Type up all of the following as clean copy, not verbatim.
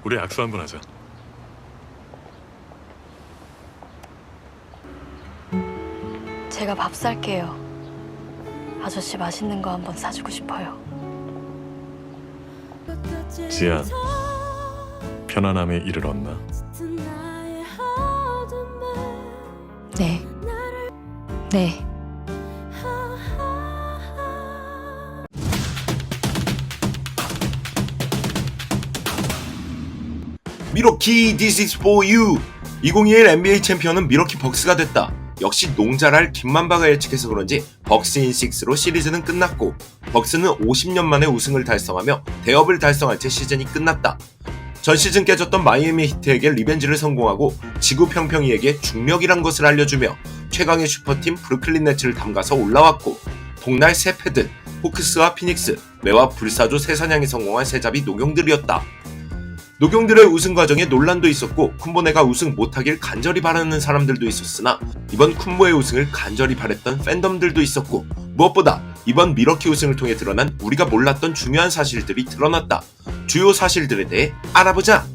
우리 악수 한번 하자. 제가 밥 살게요. 아저씨 맛있는 거 한번 사주고 싶어요. 지안, 편안함에 이를 얻나? 네. 네. 미러키 This is for you. 2021 NBA 챔피언은 미러키 벅스가 됐다. 역시 농자랄 김만바가 예측해서 그런지 벅스 인 6로 시리즈는 끝났고 벅스는 50년 만에 우승을 달성하며 대업을 달성한 채 시즌이 끝났다. 전 시즌 깨졌던 마이애미 히트에게 리벤지를 성공하고 지구 평평이에게 중력이란 것을 알려주며 최강의 슈퍼팀 브루클린 네츠를 담가서 올라왔고 복날 새 패드, 호크스와 피닉스, 매와 불사조 새 사냥에 성공한 새잡이 노경들이었다. 노경들의 우승 과정에 논란도 있었고 쿤보네가 우승 못하길 간절히 바라는 사람들도 있었으나 이번 쿤보의 우승을 간절히 바랬던 팬덤들도 있었고 무엇보다 이번 미러키 우승을 통해 드러난 우리가 몰랐던 중요한 사실들이 드러났다. 주요 사실들에 대해 알아보자.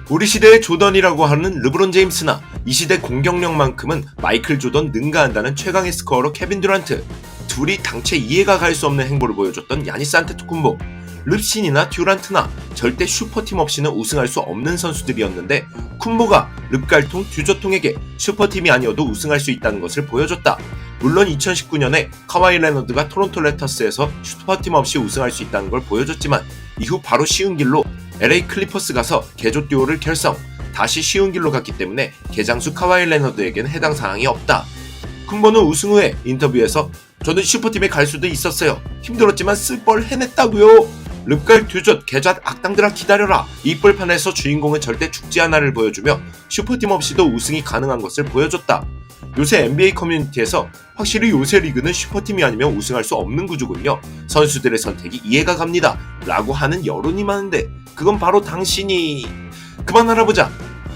우리 시대의 조던이라고 하는 르브론 제임스나 이 시대 공격력만큼은 마이클 조던 능가한다는 최강의 스코어러 케빈 듀란트, 둘이 당최 이해가 갈 수 없는 행보를 보여줬던 야니스 안테토쿤보, 릅신이나 듀란트나 절대 슈퍼팀 없이는 우승할 수 없는 선수들이었는데 쿤보가 릅갈통, 듀저통에게 슈퍼팀이 아니어도 우승할 수 있다는 것을 보여줬다. 물론 2019년에 카와이 레너드가 토론토 랩터스에서 슈퍼팀 없이 우승할 수 있다는 걸 보여줬지만 이후 바로 쉬운 길로 LA 클리퍼스 가서 개조 듀오를 결성, 다시 쉬운 길로 갔기 때문에 개장수 카와이 레너드에게는 해당 사항이 없다. 쿤보는 우승 후에 인터뷰에서 저는 슈퍼팀에 갈 수도 있었어요. 힘들었지만 쓸 뻔 해냈다고요. 릅갈 듀젓 개잣 악당들아 기다려라. 이 뿔판에서 주인공은 절대 죽지 않아를 보여주며 슈퍼팀 없이도 우승이 가능한 것을 보여줬다. 요새 NBA 커뮤니티에서 확실히 요새 리그는 슈퍼팀이 아니면 우승할 수 없는 구조군요. 선수들의 선택이 이해가 갑니다. 라고 하는 여론이 많은데 그건 바로 당신이... 그만 알아보자.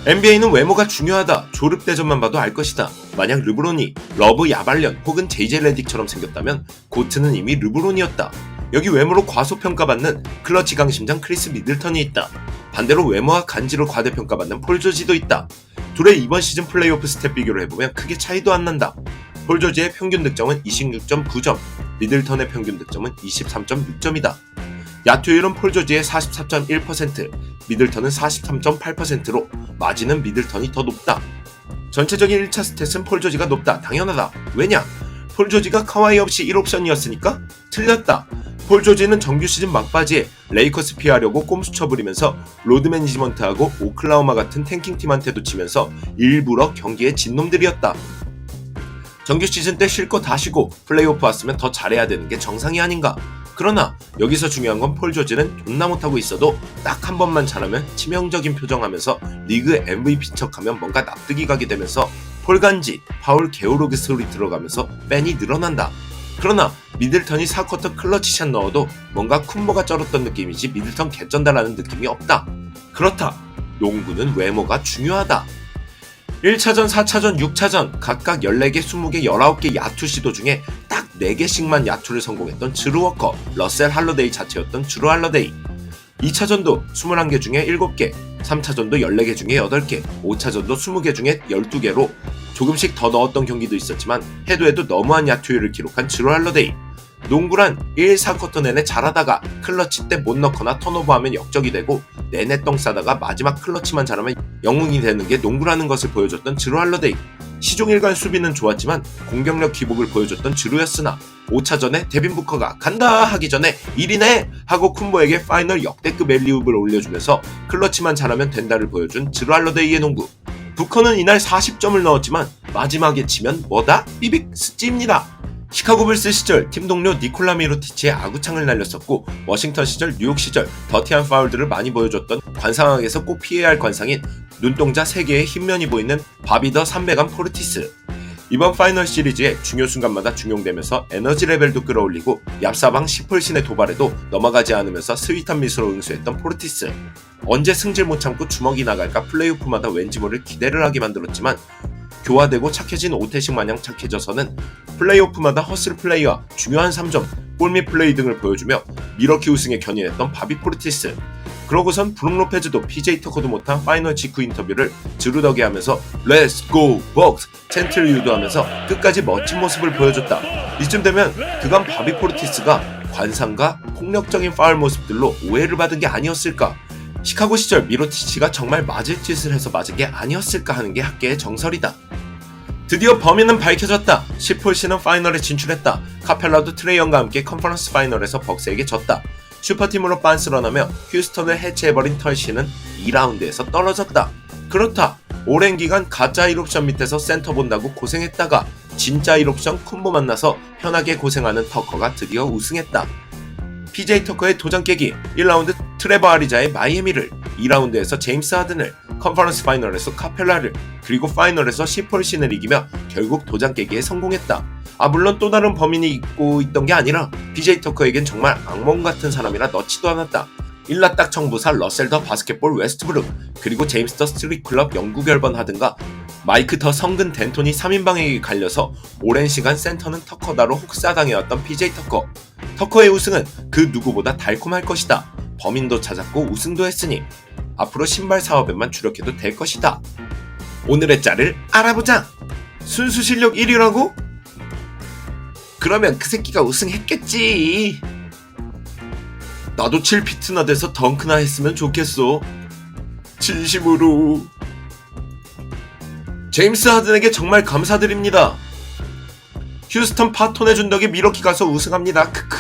NBA는 외모가 중요하다. 조릅대전만 봐도 알 것이다. 만약 르브론이 러브 야발련 혹은 JJ 레딕처럼 생겼다면 고트는 이미 르브론이었다. 여기 외모로 과소평가받는 클러치 강심장 크리스 미들턴이 있다. 반대로 외모와 간지로 과대평가받는 폴 조지도 있다. 둘의 이번 시즌 플레이오프 스탯 비교를 해보면 크게 차이도 안 난다. 폴 조지의 평균 득점은 26.9점, 미들턴의 평균 득점은 23.6점이다. 야투율은 폴 조지의 44.1%, 미들턴은 43.8%로 마진은 미들턴이 더 높다. 전체적인 1차 스탯은 폴 조지가 높다. 당연하다. 왜냐? 폴 조지가 카와이 없이 1옵션이었으니까? 틀렸다. 폴 조지는 정규 시즌 막바지에 레이커스 피하려고 꼼수 부리면서 로드 매니지먼트하고 오클라호마 같은 탱킹팀한테도 치면서 일부러 경기에 진 놈들이었다. 정규 시즌 때 쉴 거 다 쉬고 플레이오프 왔으면 더 잘해야 되는 게 정상이 아닌가. 그러나 여기서 중요한 건 폴 조지는 존나 못하고 있어도 딱 한 번만 잘하면 치명적인 표정하면서 리그 MVP 척하면 뭔가 납득이 가게 되면서 폴간지, 파울 게오로그 소리 들어가면서 팬이 늘어난다. 그러나 미들턴이 4쿼터 클러치샷 넣어도 뭔가 쿤보가 쩔었던 느낌이지 미들턴 개쩐다라는 느낌이 없다. 그렇다. 농구는 외모가 중요하다. 1차전, 4차전, 6차전 각각 14개, 20개, 19개 야투 시도 중에 딱 4개씩만 야투를 성공했던 드루 워커, 러셀 할러데이 자체였던 드루 할러데이. 2차전도 21개 중에 7개, 3차전도 14개 중에 8개, 5차전도 20개 중에 12개로 조금씩 더 넣었던 경기도 있었지만 해도 너무한 야투율을 기록한 드루 할러데이. 농구란 1, 4쿼터 내내 잘하다가 클러치 때 못 넣거나 턴오버하면 역적이 되고 내내 똥 싸다가 마지막 클러치만 잘하면 영웅이 되는 게 농구라는 것을 보여줬던 드루 할러데이. 시종일관 수비는 좋았지만 공격력 기복을 보여줬던 드루였으나 5차전에 데빈 부커가 간다 하기 전에 1이네 하고 쿤보에게 파이널 역대급 앨리웁을 올려주면서 클러치만 잘하면 된다를 보여준 드루 할러데이의 농구. 부커는 이날 40점을 넣었지만 마지막에 치면 뭐다? 삐빅 스찌입니다. 시카고 불스 시절 팀 동료 니콜라 미로티치의 아구창을 날렸었고 워싱턴 시절 뉴욕 시절 더티한 파울들을 많이 보여줬던 관상학에서 꼭 피해야 할 관상인 눈동자 3개의 흰면이 보이는 바비더 300안 포르티스. 이번 파이널 시리즈에 중요 순간마다 중용되면서 에너지 레벨도 끌어올리고 얍사방 10홀신의 도발에도 넘어가지 않으면서 스윗한 미소로 응수했던 포르티스. 언제 승질 못 참고 주먹이 나갈까 플레이오프마다 왠지 모를 기대를 하게 만들었지만 교화되고 착해진 오태식 마냥 착해져서는 플레이오프마다 허슬 플레이와 중요한 3점, 골밑 플레이 등을 보여주며 미러키 우승에 견인했던 바비 포르티스. 그러고선 브룩 로페즈도 PJ 터커도 못한 파이널 직후 인터뷰를 드루덕이 하면서 Let's go 벅스 챈트를 유도하면서 끝까지 멋진 모습을 보여줬다. 이쯤 되면 그간 바비 포르티스가 관상과 폭력적인 파울 모습들로 오해를 받은 게 아니었을까. 시카고 시절 미로티치가 정말 맞을 짓을 해서 맞은 게 아니었을까 하는 게 학계의 정설이다. 드디어 범인은 밝혀졌다. 10홀씨는 파이널에 진출했다. 카펠라도 트레이 영과 함께 컨퍼런스 파이널에서 벅스에게 졌다. 슈퍼팀으로 빤스런하며 휴스턴을 해체해버린 털씨는 2라운드에서 떨어졌다. 그렇다. 오랜 기간 가짜 1옵션 밑에서 센터 본다고 고생했다가 진짜 1옵션 쿤보 만나서 편하게 고생하는 터커가 드디어 우승했다. PJ 터커의 도장 깨기, 1라운드 트레버 아리자의 마이애미를, 2라운드에서 제임스 하든을, 컨퍼런스 파이널에서 카펠라를, 그리고 파이널에서 시폴신을 이기며 결국 도장 깨기에 성공했다. 물론 또 다른 범인이 있고 있던 게 아니라 PJ 터커에겐 정말 악몽 같은 사람이라 넣지도 않았다. 일라딱 청부사 러셀 더 바스켓볼 웨스트브룩, 그리고 제임스 더 스트릿클럽 영구 결번 하든가 마이크 더 성근 덴토니 3인방에게 갈려서 오랜 시간 센터는 터커다로 혹사당해왔던 PJ 터커. 터커의 우승은 그 누구보다 달콤할 것이다. 범인도 찾았고 우승도 했으니 앞으로 신발 사업에만 주력해도 될 것이다. 오늘의 짤을 알아보자. 순수 실력 1위라고? 그러면 그 새끼가 우승했겠지. 나도 7피트나 돼서 덩크나 했으면 좋겠어. 진심으로. 제임스 하든에게 정말 감사드립니다. 휴스턴 파톤해준 덕에 미러키 가서 우승합니다. 크크.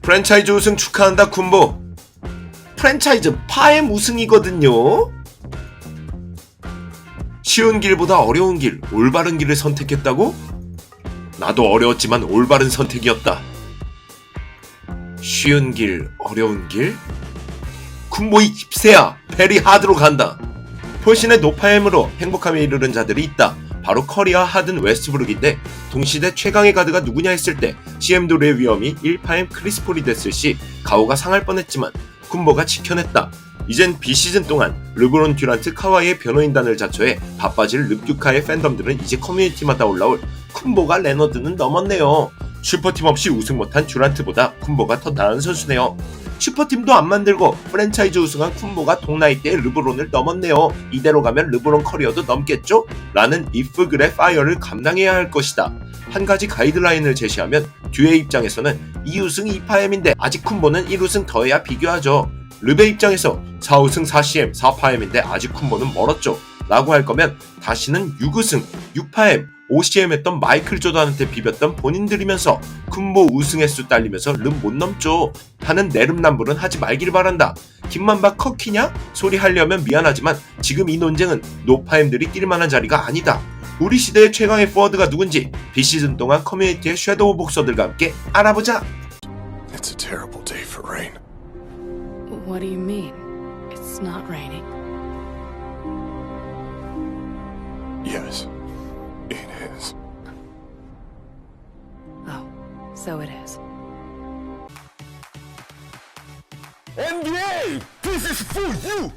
프랜차이즈 우승 축하한다 쿤보. 프랜차이즈 파엠 우승이거든요. 쉬운 길보다 어려운 길, 올바른 길을 선택했다고? 나도 어려웠지만 올바른 선택이었다. 쉬운 길, 어려운 길? 쿤보 이 집새야, 베리 하드로 간다. 폴신의 노파엠으로 행복함에 이르는 자들이 있다. 바로 커리와 하든 웨스트브룩인데 동시대 최강의 가드가 누구냐 했을 때 CM도르의 위험이 1파엠 크리스폴이 됐을 시 가오가 상할 뻔했지만 쿤보가 지켜냈다. 이젠 비시즌 동안 르브론 듀란트 카와이의 변호인단을 자처해 바빠질 르뷰카의 팬덤들은 이제 커뮤니티마다 올라올 쿤보가 레너드는 넘었네요. 슈퍼팀 없이 우승 못한 듀란트보다 쿤보가 더 나은 선수네요. 슈퍼팀도 안 만들고 프랜차이즈 우승한 쿤보가 동나이 때 르브론을 넘었네요. 이대로 가면 르브론 커리어도 넘겠죠? 라는 if 그래 파이어를 감당해야 할 것이다. 한 가지 가이드라인을 제시하면 듀의 입장에서는 2우승 2파엠인데 아직 쿤보는 1우승 더해야 비교하죠. 르베 입장에서 4우승 4CM 4파엠인데 아직 쿤보는 멀었죠. 라고 할 거면 다시는 6우승 6파엠 5CM 했던 마이클 조던한테 비볐던 본인들이면서 쿤보 우승 횟수 딸리면서 름 못 넘죠 하는 내름남불은 하지 말길 바란다. 김만박 커키냐? 소리 하려면 미안하지만 지금 이 논쟁은 노파엠들이 뛸만한 자리가 아니다. 우리 시대의 최강의 포워드가 누군지 비시즌 동안 커뮤니티의 섀도우 복서들과 함께 알아보자. It's a terrible day for rain. What do you mean? It's not raining. Yes, it is. Oh, so it is. NBA! This is for you!